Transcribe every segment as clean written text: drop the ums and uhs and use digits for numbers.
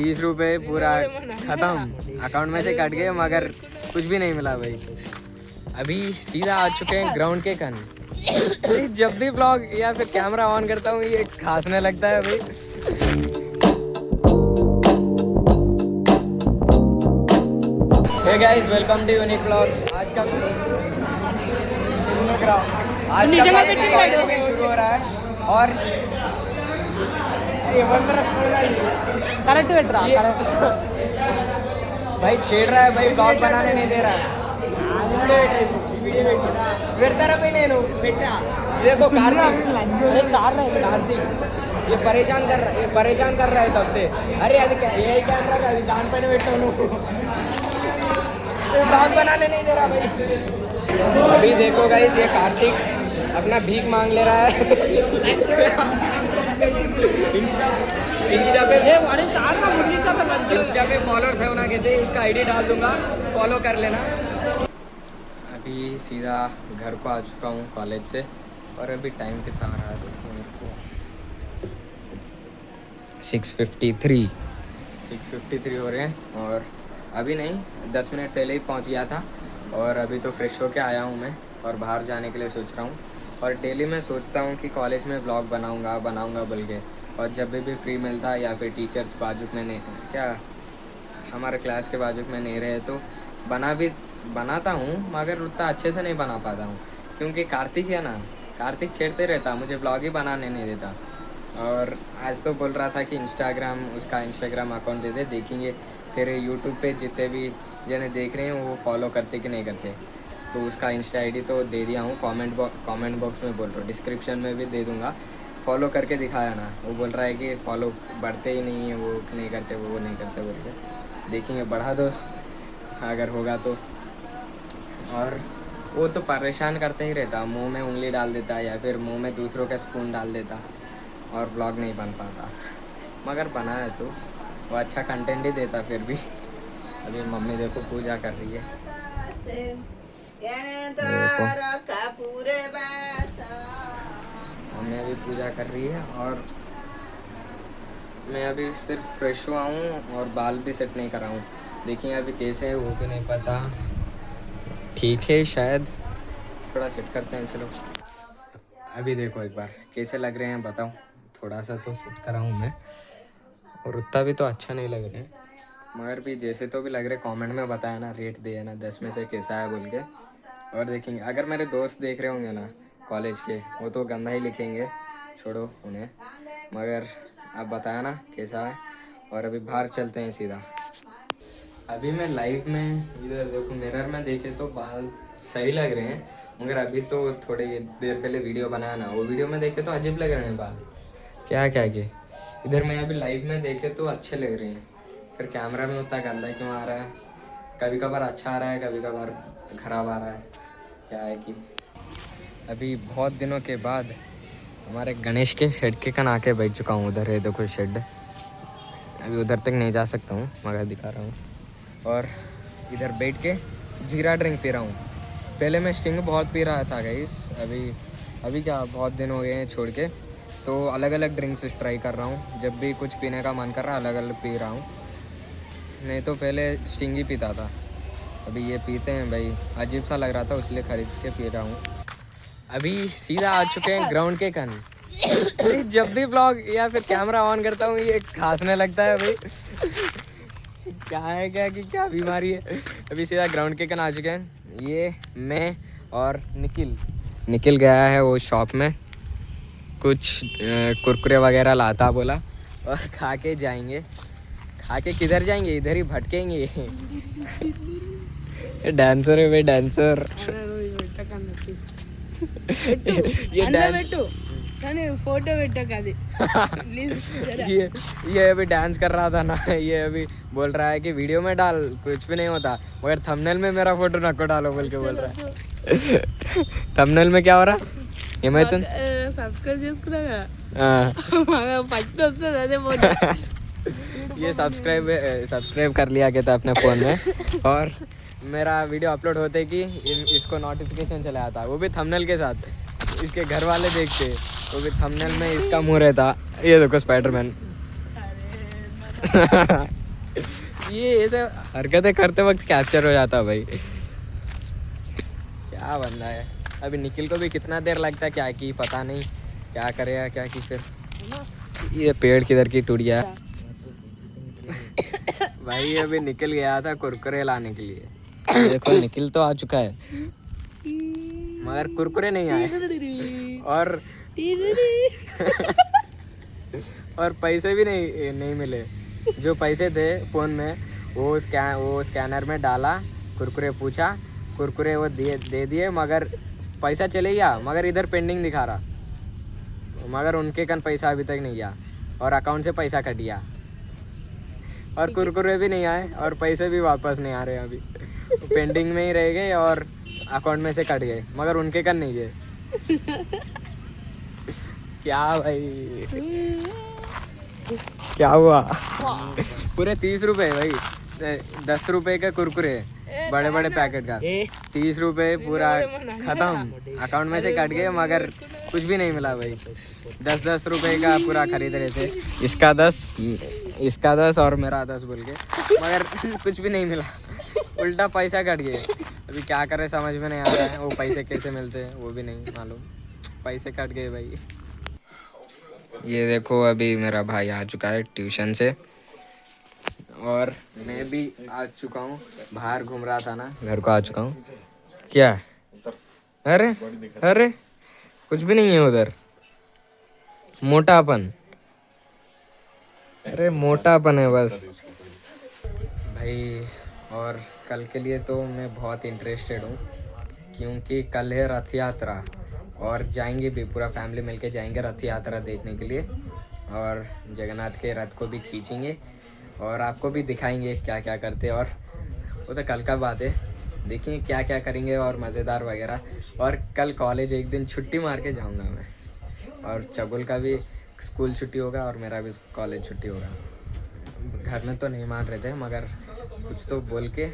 30 रुपये पूरा खत्म, अकाउंट में से कट गए मगर कुछ भी नहीं मिला भाई। अभी सीधा आ चुके हैं ग्राउंड के कन। जब भी ब्लॉग या फिर कैमरा ऑन करता हूँ ये खांसने लगता है भाई। Hey guys, welcome to unique blogs. आज का कॉलेज शुरू हो रहा है और करेक्ट बैठ रहा भाई छेड़ रहा है भाई, ब्लॉग बनाने नहीं दे रहा है। देखो कार्तिक ये परेशान कर रहा है तब से। अरे यही कैमरा का कान पे बैठा हूँ, ब्लॉग बनाने नहीं दे रहा भाई। अभी देखो गाइस, ये कार्तिक अपना भीख मांग ले रहा है। इंस्टा पे फॉलोअर्स है उन्हें कहते, उसका आईडी डाल दूंगा, फॉलो कर लेना। अभी सीधा घर को आ चुका हूँ कॉलेज से और अभी टाइम कितना आ रहा है देखो मेरे को, 6:53 हो रहे हैं। और अभी नहीं 10 मिनट पहले ही पहुँच गया था और अभी तो फ्रेश होके आया हूँ मैं और बाहर जाने के लिए सोच रहा हूँ। और डेली मैं सोचता हूँ कि कॉलेज में ब्लॉग बनाऊँगा बोल के, और जब भी फ्री मिलता है या फिर टीचर्स बाजू में नहीं, क्या हमारे क्लास के बाजू में नहीं रहे तो बनाता हूँ मगर उतना अच्छे से नहीं बना पाता हूँ, क्योंकि कार्तिक है ना, कार्तिक छेड़ते रहता, मुझे ब्लॉग ही बनाने नहीं देता। और आज तो बोल रहा था कि उसका इंस्टाग्राम अकाउंट दे दे, देखेंगे तेरे यूट्यूब पे जितने भी जने देख रहे हैं वो फॉलो करते कि नहीं करते। तो उसका इंस्टा आईडी तो दे दिया हूँ, कमेंट बॉक्स में बोल रहा हूँ, डिस्क्रिप्शन में भी दे दूँगा, फॉलो करके दिखाया ना। वो बोल रहा है कि फॉलो बढ़ते ही नहीं है, वो नहीं करते बोल के। देखेंगे बढ़ा दो अगर होगा तो। और वो तो परेशान करते ही रहता, मुंह में उंगली डाल देता या फिर मुंह में दूसरों का स्पून डाल देता और ब्लॉग नहीं बन पाता। मगर बना है तो वो अच्छा कंटेंट ही देता फिर भी। अभी मम्मी देखो पूजा कर रही है, मम्मी अभी पूजा कर रही है और मैं अभी सिर्फ फ्रेश हुआ हूँ और बाल भी सेट नहीं करा हूँ। देखिए अभी कैसे है वो भी नहीं पता, ठीक है शायद थोड़ा सेट करते हैं। चलो अभी देखो एक बार कैसे लग रहे हैं बताओ, थोड़ा सा तो सेट करा हूँ मैं और उतना भी तो अच्छा नहीं लग रहे हैं, मगर भी जैसे तो भी लग रहे। कमेंट में बताया ना, रेट दिए ना 10 में से कैसा है बोल के। और देखेंगे अगर मेरे दोस्त देख रहे होंगे ना कॉलेज के, वो तो गंदा ही लिखेंगे, छोड़ो उन्हें, मगर आप बताया ना कैसा है। और अभी बाहर चलते हैं सीधा। अभी मैं लाइव में इधर देखो मिरर में देखे तो बाल सही लग रहे हैं, मगर अभी तो थोड़ी देर पहले वीडियो बनाया ना, वो वीडियो में देखे तो अजीब लग रहे हैं बाल, क्या के इधर मैं अभी लाइव में देखे तो अच्छे लग रहे हैं, फिर कैमरा में उतना गंदा क्यों आ रहा है। कभी कभार अच्छा आ रहा है, कभी कभार ख़राब आ रहा है, क्या है कि अभी बहुत दिनों के बाद हमारे गणेश के शेड के कन आके बैठ चुका हूँ। उधर है देखो शेड, अभी उधर तक नहीं जा सकता हूँ मगर दिखा रहा हूँ। और इधर बैठ के जीरा ड्रिंक पी रहा हूँ। पहले मैं स्टिंग बहुत पी रहा था गाइस, अभी क्या बहुत दिन हो गए हैं छोड़ के, तो अलग अलग ड्रिंक्स ट्राई कर रहा हूँ। जब भी कुछ पीने का मन कर रहा अलग अलग पी रहा हूँ, नहीं तो पहले स्टिंग ही पीता था। अभी ये पीते हैं भाई, अजीब सा लग रहा था इसलिए ख़रीद के पी रहा हूँ। अभी सीधा आ चुके हैं ग्राउंड के कन। जब भी ब्लॉग या फिर कैमरा ऑन करता हूँ ये खांसने लगता है भाई। क्या बीमारी है। अभी सीधा ग्राउंड के कन आ चुके हैं, ये मैं और निखिल गया है वो शॉप में, कुछ कुरकुरे वगैरह लाता बोला, और खा के जाएंगे। खा के किधर जाएंगे, इधर ही भटकेंगे। डांसर है भाई, डांसर। ये फोटो ये अभी डांस कर रहा था ना, ये अभी बोल रहा है कि वीडियो में डाल, कुछ भी नहीं होता, मगर थंबनेल में मेरा फोटो नको डालो बोल के बोल रहा है। थंबनेल में क्या हो रहा ये मैं तो ये सब्सक्राइब कर लिया गया था अपने फ़ोन में, और मेरा वीडियो अपलोड होते कि इसको नोटिफिकेशन चला आता, वो भी थंबनेल के साथ। इसके घर वाले देखते, वो भी थंबनेल में इसका मुंह रहता। ये देखो स्पाइडरमैन, ये ऐसे हरकतें करते वक्त कैप्चर हो जाता भाई। क्या बंदा है। अभी निखिल को भी कितना देर लगता है, क्या की पता नहीं क्या करेगा क्या की। फिर ये पेड़ किधर की टूट गया भाई। अभी निकल गया था कुरकुरे लाने के लिए। देखो निखिल तो आ चुका है मगर कुरकुरे नहीं आए। और पैसे भी नहीं मिले। जो पैसे थे फ़ोन में वो स्कैनर में डाला, कुरकुरे पूछा, कुरकुरे वो दे दिए, मगर पैसा चले गया। मगर इधर पेंडिंग दिखा रहा, मगर उनके कन पैसा अभी तक नहीं गया और अकाउंट से पैसा कट गया और कुरकुरे भी नहीं आए और पैसे भी वापस नहीं आ रहे। अभी पेंडिंग में ही रह गए और अकाउंट में से कट गए, मगर उनके कन नहीं गए। क्या भाई क्या हुआ। पूरे 30 रुपए भाई, 10 रुपए का कुरकुरे बड़े बड़े पैकेट का, 30 रुपए पूरा खत्म। अकाउंट में से कट गए मगर कुछ भी नहीं मिला भाई। 10 रुपए का पूरा खरीद रहे थे, इसका 10 और मेरा 10 बोल के, मगर कुछ भी नहीं मिला। उल्टा पैसा कट गए। अभी क्या करे समझ में नहीं आ रहा है। वो पैसे कैसे मिलते हैं वो भी नहीं मालूम, पैसे कट गए भाई। ये देखो अभी मेरा भाई आ चुका है ट्यूशन से और मैं भी आ चुका हूँ। बाहर घूम रहा था ना, घर को आ चुका हूँ। क्या अरे अरे कुछ भी नहीं है उधर। मोटापन, अरे मोटापन है बस भाई। और कल के लिए तो मैं बहुत इंटरेस्टेड हूँ क्योंकि कल है रथ यात्रा और जाएंगे भी, पूरा फैमिली मिलके जाएंगे रथ यात्रा देखने के लिए और जगन्नाथ के रथ को भी खींचेंगे और आपको भी दिखाएंगे क्या क्या करते हैं। और वो तो कल का बात है, देखेंगे क्या क्या करेंगे और मज़ेदार वगैरह। और कल कॉलेज एक दिन छुट्टी मार के जाऊंगा मैं, और चबुल का भी स्कूल छुट्टी होगा और मेरा भी कॉलेज छुट्टी होगा। घर में तो नहीं मान रहे थे मगर कुछ तो बोल के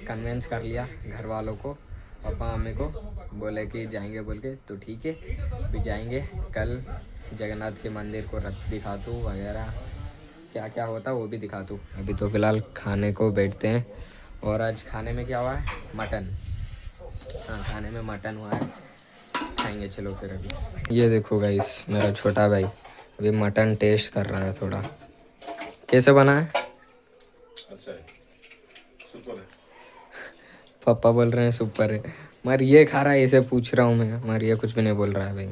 कन्विंस कर लिया घर वालों को, पापा मम्मी को बोले कि जाएंगे बोल के, तो ठीक है भी जाएंगे। कल जगन्नाथ के मंदिर को रथ दिखा दूँ वगैरह, क्या क्या होता वो भी दिखा दूँ। अभी तो फ़िलहाल खाने को बैठते हैं और आज खाने में क्या हुआ है, मटन। हाँ खाने में मटन हुआ है, खाएंगे चलो फिर। अभी ये देखो गाइस मेरा छोटा भाई अभी मटन टेस्ट कर रहा है थोड़ा, कैसे बना है। अच्छा है, सुपर है। पापा बोल रहे हैं सुपर है, मगर ये खा रहा है इसे पूछ रहा हूँ मैं, मगर ये कुछ भी नहीं बोल रहा है भाई।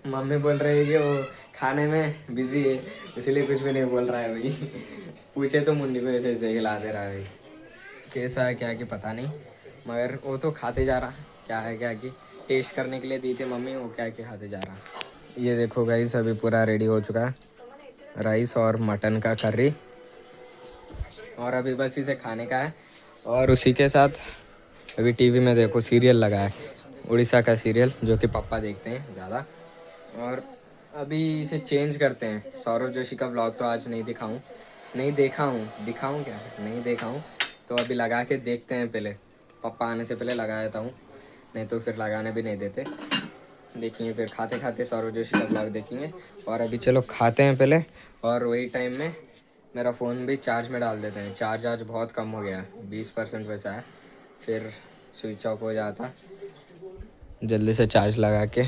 मम्मी बोल रही है कि वो खाने में बिजी है इसलिए कुछ भी नहीं बोल रहा है भाई। पूछे तो मुंडी को ऐसे ऐसे हिला दे रहा है भाई। कैसा है क्या कि पता नहीं, मगर वो तो खाते जा रहा। क्या है क्या कि टेस्ट करने के लिए दी थी मम्मी, वो क्या कि खाते जा रहा। ये देखो गाइस अभी पूरा रेडी हो चुका है, राइस और मटन का करी, और अभी बस इसे खाने का है। और उसी के साथ अभी टीवी में देखो सीरियल लगा है, उड़ीसा का सीरियल जो कि पापा देखते हैं ज़्यादा। और अभी इसे चेंज करते हैं। सौरभ जोशी का व्लॉग तो आज नहीं दिखाऊं, नहीं देखा हूँ, दिखाऊं क्या नहीं देखा हूँ, तो अभी लगा के देखते हैं। पहले पापा आने से पहले लगा देता हूँ, नहीं तो फिर लगाने भी नहीं देते। देखेंगे फिर खाते खाते सौरभ जोशी का व्लॉग देखेंगे। और अभी चलो खाते हैं पहले, और वही टाइम में मेरा फ़ोन भी चार्ज में डाल देते हैं। चार्ज आज बहुत कम हो गया, 20% वैसा है, फिर स्विच ऑफ हो जाता। जल्दी से चार्ज लगा के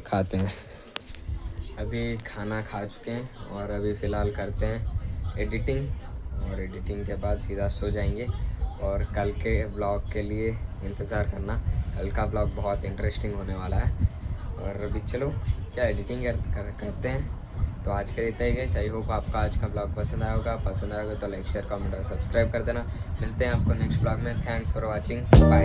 खाते हैं। अभी खाना खा चुके हैं और अभी फ़िलहाल करते हैं एडिटिंग, और एडिटिंग के बाद सीधा सो जाएंगे। और कल के ब्लॉग के लिए इंतज़ार करना, कल का ब्लॉग बहुत इंटरेस्टिंग होने वाला है। और अभी चलो क्या एडिटिंग करते हैं। तो आज के लिए इतना ही गाइस, आई होप आपका आज का ब्लॉग पसंद आया होगा। पसंद आया होगा तो लाइक शेयर कमेंट और सब्सक्राइब कर देना। मिलते हैं आपको नेक्स्ट ब्लॉग में। Thanks for watching, bye.